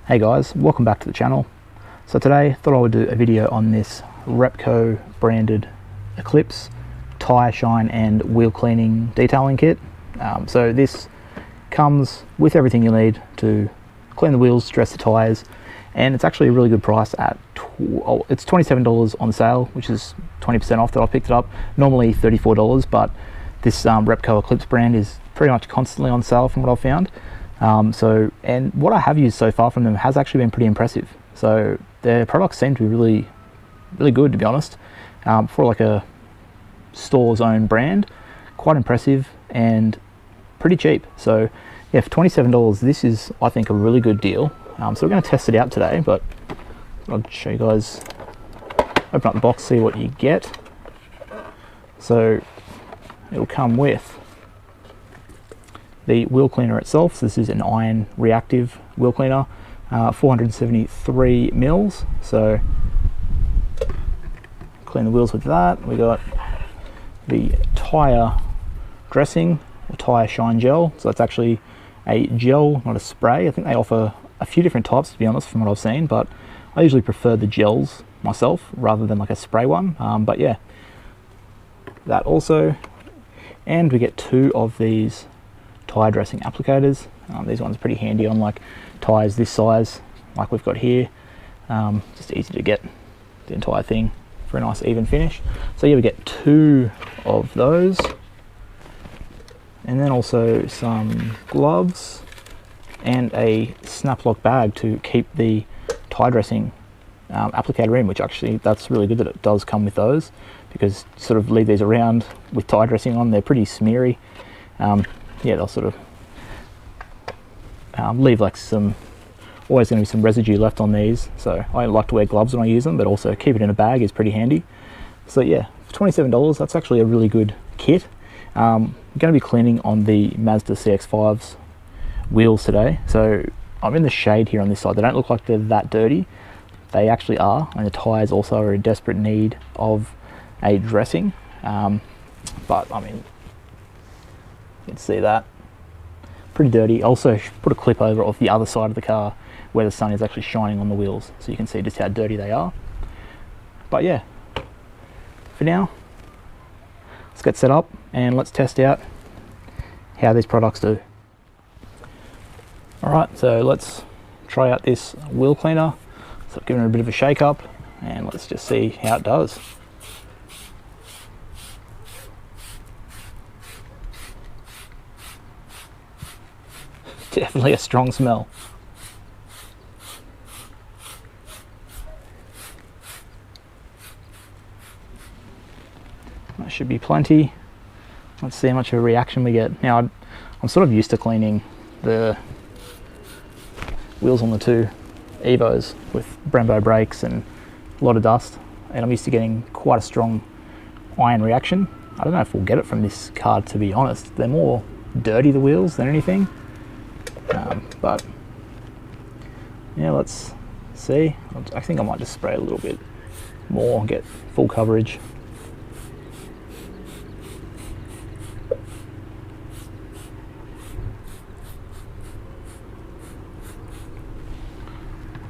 Hey guys, welcome back to the channel. So today I thought I would do a video on this Repco branded Eclipse tyre shine and wheel cleaning detailing kit. So this comes with everything you need to clean the wheels, dress the tyres, and it's actually a really good price at it's $27 on sale, which is 20% off that I picked it up. Normally $34, but this Repco Eclipse brand is pretty much constantly on sale from what I've found. And what I have used so far from them has actually been pretty impressive. So their products seem to be really good, to be honest. For like a store's own brand, quite impressive and pretty cheap. So yeah, for $27, this is, I think, a really good deal. So we're going to test it out today, but I'll show you guys, open up the box, see what you get. So it'll come with the wheel cleaner itself. So this is an iron reactive wheel cleaner, 473 mils. So clean the wheels with that. We got the tyre dressing or tyre shine gel. So that's actually a gel, not a spray. I think they offer a few different types, to be honest, from what I've seen, but I usually prefer the gels myself rather than like a spray one. But yeah, that also. And we get two of these tyre dressing applicators. These ones are pretty handy on like tyres this size, like we've got here. Just easy to get the entire thing for a nice even finish. So yeah, we get two of those, and then also some gloves and a snap lock bag to keep the tyre dressing applicator in, which actually that's really good that it does come with those, because sort of leave these around with tyre dressing on, they're pretty smeary. Yeah, they'll sort of leave like always going to be some residue left on these. So I like to wear gloves when I use them, but also keep it in a bag is pretty handy. So yeah, for $27, that's actually a really good kit. I'm going to be cleaning on the Mazda CX-5's wheels today. So I'm in the shade here on this side. They don't look like they're that dirty. They actually are, and the tyres also are in desperate need of a dressing. But I mean, you can see that pretty dirty. Also put a clip over of the other side of the car where the sun is actually shining on the wheels, so you can see just how dirty they are. But yeah, for now, let's get set up and let's test out how these products do. Alright, so let's try out this wheel cleaner. So I've given it a bit of a shake up, and let's just see how it does. Definitely a strong smell. That should be plenty. Let's see how much of a reaction we get. Now, I'm sort of used to cleaning the wheels on the two Evos with Brembo brakes and a lot of dust, and I'm used to getting quite a strong iron reaction. I don't know if we'll get it from this car, to be honest. They're more dirty, the wheels, than anything. But yeah, let's see. I think I might just spray a little bit more, get full coverage.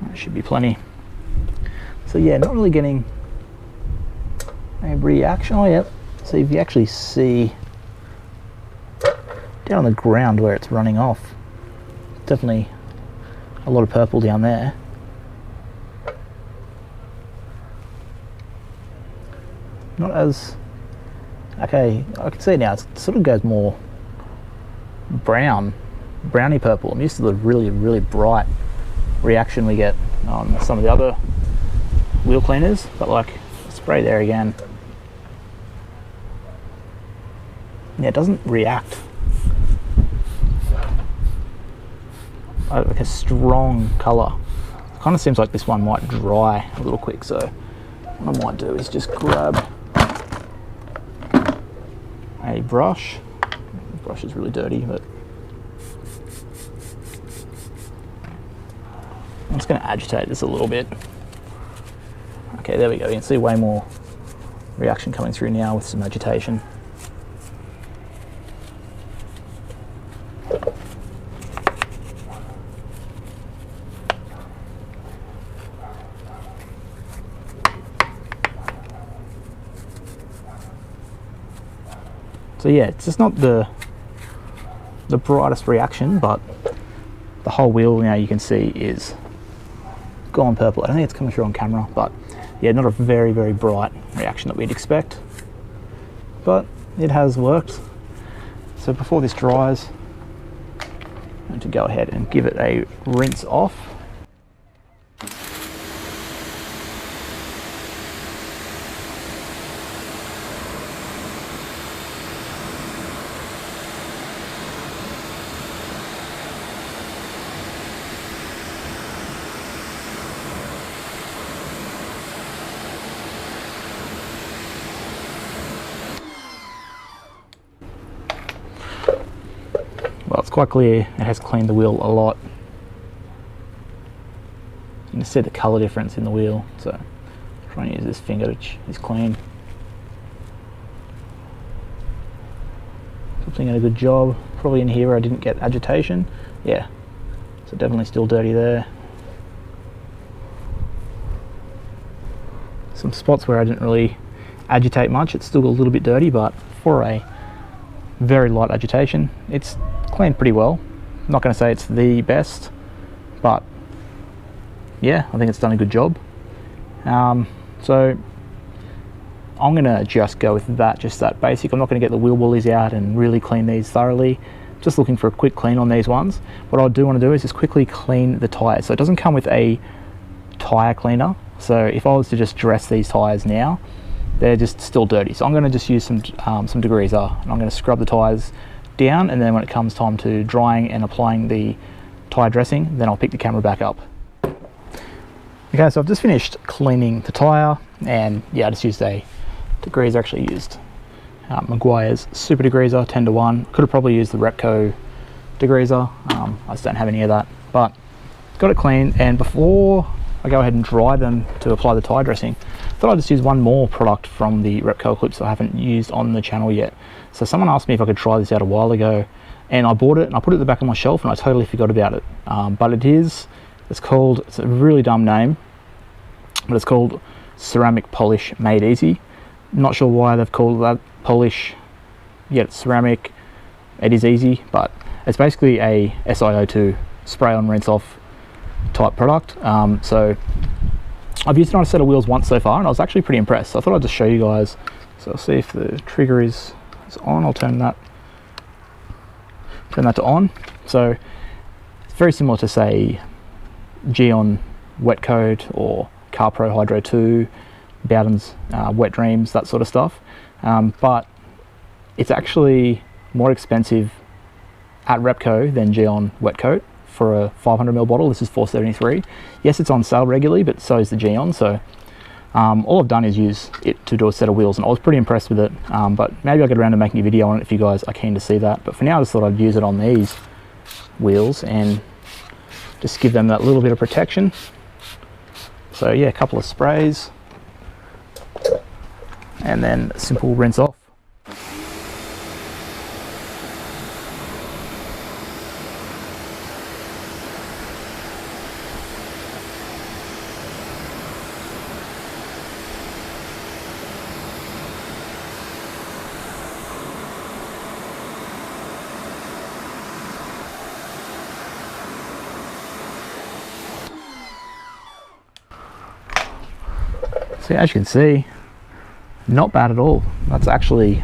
That should be plenty. So yeah, not really getting a reaction. Oh yeah, so if you actually see down on the ground where it's running off, definitely a lot of purple down there. Not as, okay, I can see it now, it sort of goes more browny purple. I'm used to the really bright reaction we get on some of the other wheel cleaners, but like spray there again, yeah, it doesn't react like a strong colour. It kind of seems like this one might dry a little quick, so what I might do is just grab a brush. The brush is really dirty, but I'm just going to agitate this a little bit. Okay, there we go. You can see way more reaction coming through now with some agitation. So yeah, it's just not the brightest reaction, but the whole wheel now you can see is gone purple. I don't think it's coming through on camera, but yeah, not a very, very bright reaction that we'd expect, but it has worked. So before this dries, I'm going to go ahead and give it a rinse off. Well, it's quite clear it has cleaned the wheel a lot. You can see the colour difference in the wheel, so I'm trying to use this finger which is clean. Something did a good job. Probably in here where I didn't get agitation. Yeah, so definitely still dirty there. Some spots where I didn't really agitate much, it's still a little bit dirty, but for a very light agitation, it's cleaned pretty well. I'm not going to say it's the best, but yeah, I think it's done a good job. So I'm going to just go with that, just that basic. I'm not going to get the wheel woolies out and really clean these thoroughly. Just looking for a quick clean on these ones. What I do want to do is just quickly clean the tyres. So it doesn't come with a tyre cleaner. So if I was to just dress these tyres now, they're just still dirty. So I'm going to just use some degreaser, and I'm going to scrub the tyres down, and then when it comes time to drying and applying the tyre dressing, then I'll pick the camera back up. Okay, so I've just finished cleaning the tyre, and yeah, I just used a degreaser. Actually used Meguiar's super degreaser 10:1. Could have probably used the Repco degreaser. I just don't have any of that, but got it clean. And before I go ahead and dry them to apply the tyre dressing, I thought I'd just use one more product from the Repco Eclipse that I haven't used on the channel yet. So someone asked me if I could try this out a while ago, and I bought it and I put it at the back of my shelf and I totally forgot about it. But it's a really dumb name, but it's called Ceramic Polish Made Easy. Not sure why they've called that polish, yet it's ceramic. It is easy, but it's basically a SiO2 spray on rinse off type product. So I've used it on a set of wheels once so far, and I was actually pretty impressed. So I thought I'd just show you guys. So I'll see if the trigger is on. I'll turn that to on. So it's very similar to, say, Geon Wet Coat or CarPro Hydro 2, Bowden's Wet Dreams, that sort of stuff. But it's actually more expensive at Repco than Geon Wet Coat for a 500ml bottle. This is $4.73. Yes, it's on sale regularly, but so is the Geon. So all I've done is use it to do a set of wheels, and I was pretty impressed with it. But maybe I'll get around to making a video on it if you guys are keen to see that. But for now, I just thought I'd use it on these wheels and just give them that little bit of protection. So yeah, a couple of sprays and then a simple rinse off. So as you can see, not bad at all. That's actually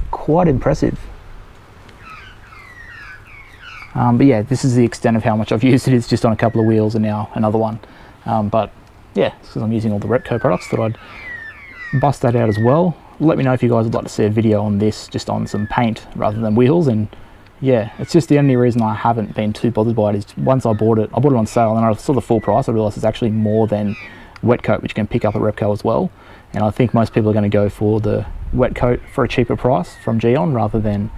quite impressive. But yeah, this is the extent of how much I've used it. It's just on a couple of wheels and now another one. But yeah, because I'm using all the Repco products, thought I'd bust that out as well. Let me know if you guys would like to see a video on this, just on some paint rather than wheels. And yeah, it's just the only reason I haven't been too bothered by it is once I bought it on sale and I saw the full price, I realized it's actually more than Wet Coat, which you can pick up at Repco as well. And I think most people are going to go for the Wet Coat for a cheaper price from Geon rather than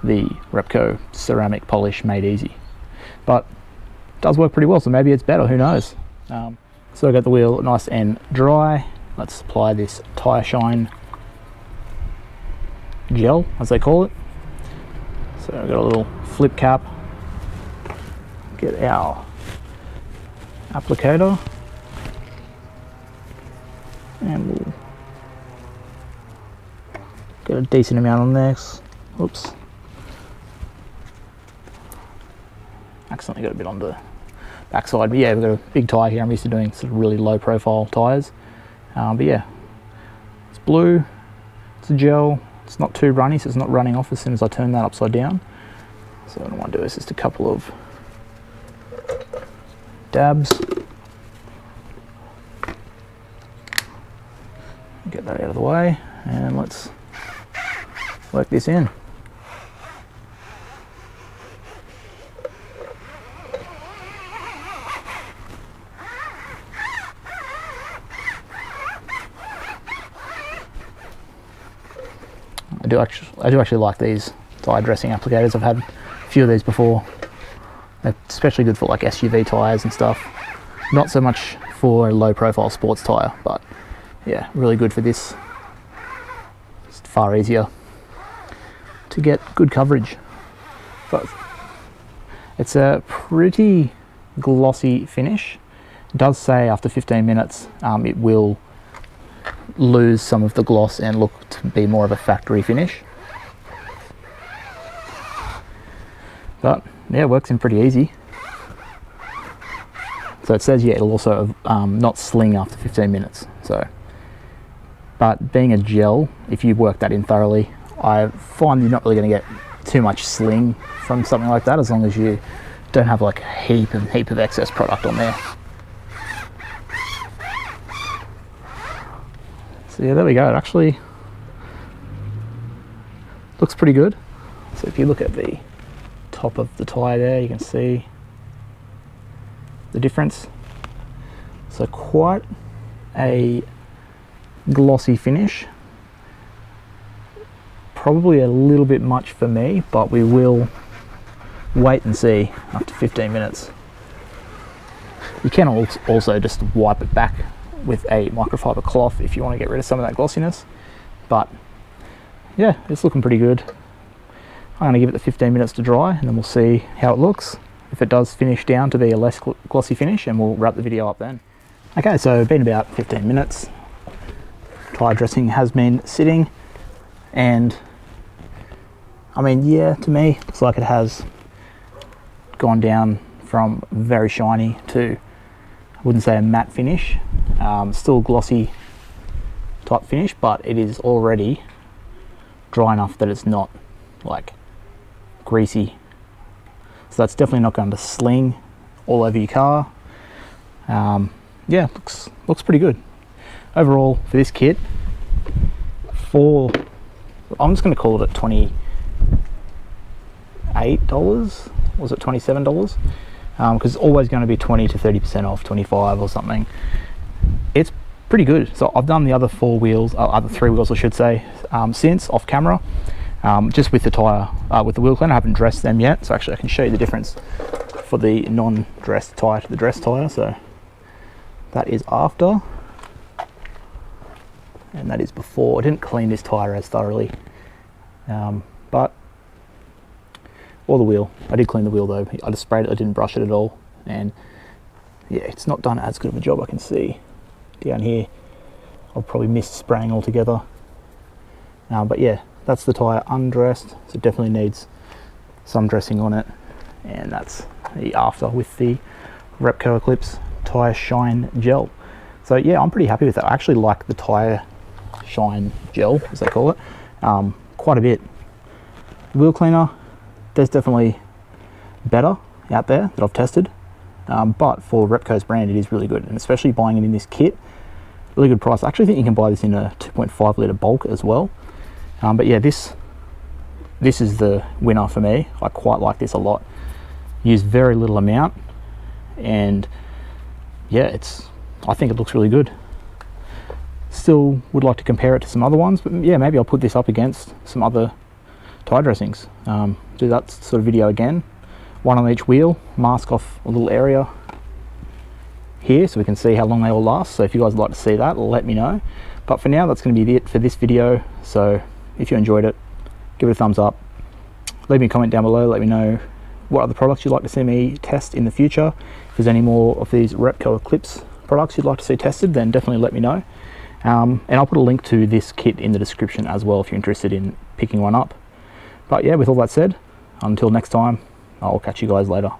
the Repco Ceramic Polish Made Easy. But it does work pretty well, so maybe it's better, who knows. So I got the wheel nice and dry. Let's apply this Tyre Shine gel, as they call it. So I've got a little flip cap. Get our applicator. And we'll Get a decent amount on there. Oops. Accidentally got a bit on the backside, but yeah, we've got a big tyre here. I'm used to doing sort of really low profile tyres. But yeah, it's blue, it's a gel, it's not too runny, so it's not running off as soon as I turn that upside down. So what I want to do is just a couple of dabs. Get that out of the way, and let's work this in. I do actually like these tyre dressing applicators. I've had a few of these before. They're especially good for like SUV tyres and stuff. Not so much for a low profile sports tyre, but yeah, really good for this. It's far easier to get good coverage. But it's a pretty glossy finish. It does say after 15 minutes it will lose some of the gloss and look to be more of a factory finish. But yeah, it works in pretty easy. So it says, yeah, it'll also not sling after 15 minutes. So, but being a gel, if you work that in thoroughly, I find you're not really going to get too much sling from something like that, as long as you don't have like a heap of excess product on there. So yeah, there we go. It actually looks pretty good. So if you look at the top of the tyre there, you can see the difference. So quite a glossy finish. Probably a little bit much for me, but we will wait and see after 15 minutes. You can also just wipe it back with a microfiber cloth if you want to get rid of some of that glossiness. But yeah, it's looking pretty good. I'm going to give it the 15 minutes to dry, and then we'll see how it looks. If it does finish down to be a less glossy finish, and we'll wrap the video up then. Okay, so been about 15 minutes. Tyre dressing has been sitting, and I mean, yeah, to me, looks like it has gone down from very shiny to, I wouldn't say a matte finish, still glossy type finish, but it is already dry enough that it's not like greasy. So that's definitely not going to sling all over your car. Yeah, looks pretty good. Overall, for this kit, I'm just going to call it at $28. Was it $27? Because it's always going to be 20 to 30% off, 25 or something. It's pretty good. So I've done the other other three wheels, I should say, since off camera, just with the tyre, with the wheel cleaner. I haven't dressed them yet, so actually I can show you the difference for the non-dressed tyre to the dressed tyre. So that is after, and that is before. I didn't clean this tyre as thoroughly, but or the wheel. I did clean the wheel though. I just sprayed it, I didn't brush it at all, and yeah, it's not done as good of a job. I can see down here I'll probably miss spraying altogether, but yeah, that's the tyre undressed, so it definitely needs some dressing on it. And that's the after with the Repco Eclipse tyre shine gel. So yeah, I'm pretty happy with that. I actually like the tyre shine gel, as they call it, quite a bit. Wheel cleaner, there's definitely better out there that I've tested, but for Repco's brand, it is really good, and especially buying it in this kit, really good price. I actually think you can buy this in a 2.5 litre bulk as well. But yeah, this is the winner for me. I quite like this a lot. Use very little amount, and yeah, I think it looks really good. Still would like to compare it to some other ones, but yeah, maybe I'll put this up against some other tyre dressings. Do that sort of video again, one on each wheel, mask off a little area here so we can see how long they all last. So if you guys would like to see that, let me know. But for now, that's going to be it for this video. So if you enjoyed it, give it a thumbs up, leave me a comment down below, let me know what other products you'd like to see me test in the future. If there's any more of these Repco Eclipse products you'd like to see tested, then definitely let me know. And I'll put a link to this kit in the description as well if you're interested in picking one up. But yeah, with all that said, until next time, I'll catch you guys later.